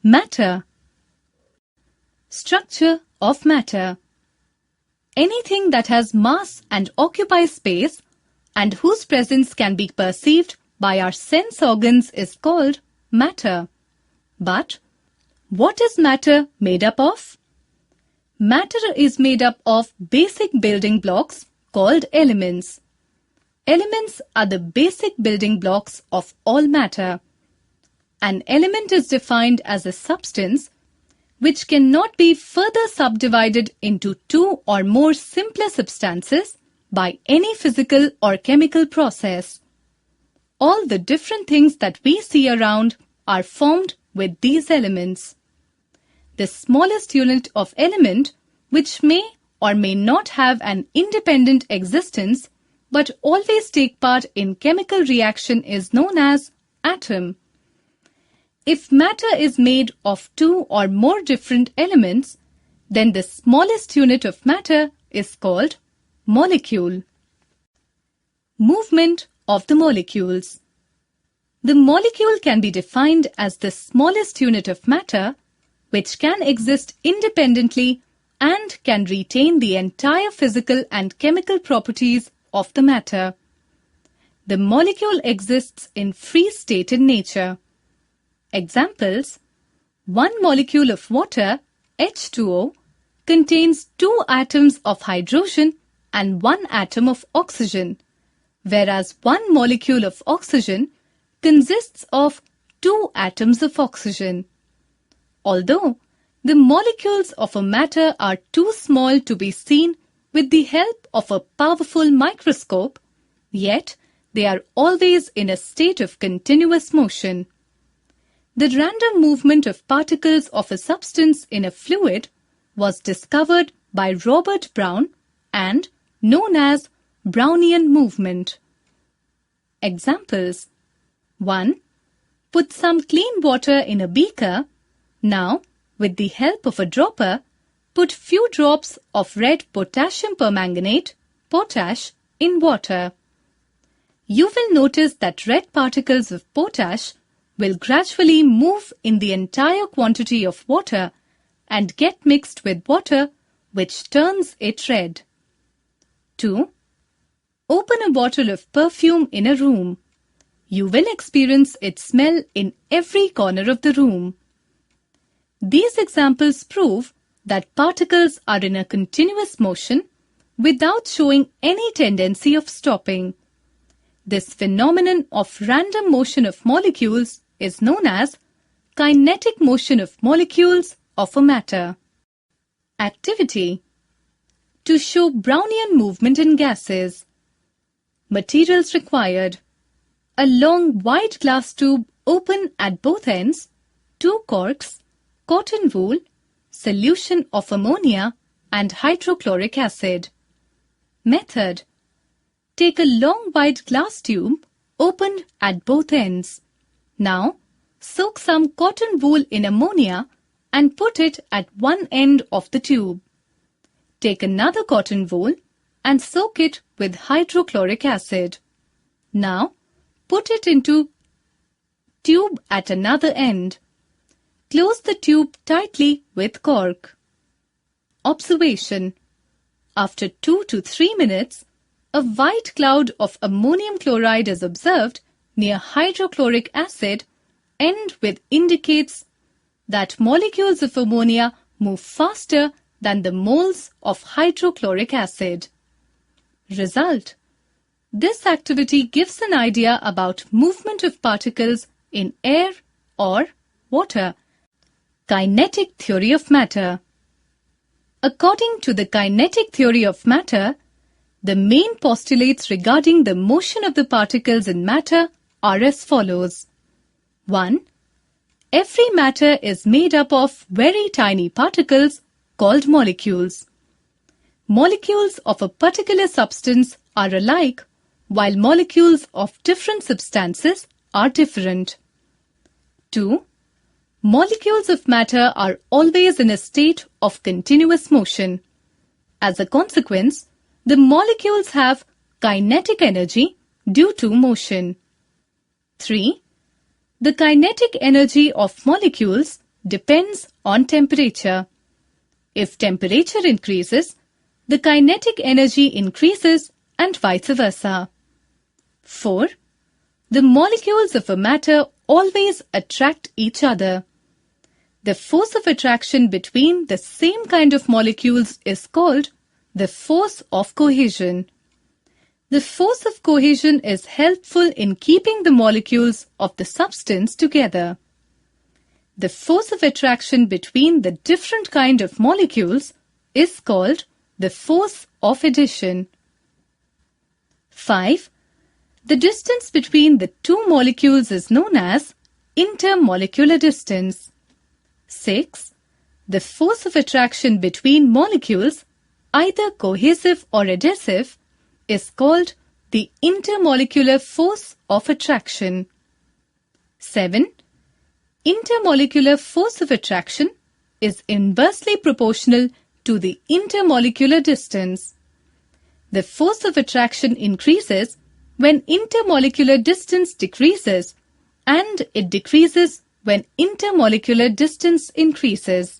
Matter. Structure of matter. Anything that has mass and occupies space and whose presence can be perceived by our sense organs is called matter. But what is matter made up of? Matter is made up of basic building blocks called elements. Elements are the basic building blocks of all matter. An element is defined as a substance which cannot be further subdivided into two or more simpler substances by any physical or chemical process. All the different things that we see around are formed with these elements. The smallest unit of element, which may or may not have an independent existence but always take part in chemical reaction, is known as atom. If matter is made of two or more different elements, then the smallest unit of matter is called molecule. Movement of the molecules. The molecule can be defined as the smallest unit of matter which can exist independently and can retain the entire physical and chemical properties of the matter. The molecule exists in free state in nature. Examples: one molecule of water, H2O, contains 2 atoms of hydrogen and 1 atom of oxygen, whereas one molecule of oxygen consists of 2 atoms of oxygen. Although the molecules of a matter are too small to be seen with the help of a powerful microscope, yet they are always in a state of continuous motion. The random movement of particles of a substance in a fluid was discovered by Robert Brown and known as Brownian movement. Examples: 1. Put some clean water in a beaker. Now, with the help of a dropper, put few drops of red potassium permanganate, potash, in water. You will notice that red particles of potash will gradually move in the entire quantity of water and get mixed with water, which turns it red. 2. Open a bottle of perfume in a room. You will experience its smell in every corner of the room. These examples prove that particles are in a continuous motion without showing any tendency of stopping. This phenomenon of random motion of molecules is known as kinetic motion of molecules of a matter. Activity: to show Brownian movement in gases. Materials required: a long wide glass tube open at both ends, 2 corks, cotton wool, solution of ammonia and hydrochloric acid. Method: take a long wide glass tube opened at both ends. Now, soak some cotton wool in ammonia and put it at one end of the tube. Take another cotton wool and soak it with hydrochloric acid. Now, put it into tube at another end. Close the tube tightly with cork. Observation: after 2 to 3 minutes, a white cloud of ammonium chloride is observed near hydrochloric acid, end with indicates that molecules of ammonia move faster than the moles of hydrochloric acid. Result: this activity gives an idea about movement of particles in air or water. Kinetic theory of matter. According to the kinetic theory of matter, the main postulates regarding the motion of the particles in matter are as follows. 1. Every matter is made up of very tiny particles called molecules. Molecules of a particular substance are alike, while molecules of different substances are different. 2. Molecules of matter are always in a state of continuous motion. As a consequence, the molecules have kinetic energy due to motion. 3. The kinetic energy of molecules depends on temperature. If temperature increases, the kinetic energy increases and vice versa. 4. The molecules of a matter always attract each other. The force of attraction between the same kind of molecules is called the force of cohesion. The force of cohesion is helpful in keeping the molecules of the substance together. The force of attraction between the different kind of molecules is called the force of addition. 5. The distance between the two molecules is known as intermolecular distance. 6. The force of attraction between molecules, either cohesive or adhesive, is called the intermolecular force of attraction. 7. Intermolecular force of attraction is inversely proportional to the intermolecular distance. The force of attraction increases when intermolecular distance decreases, and it decreases when intermolecular distance increases.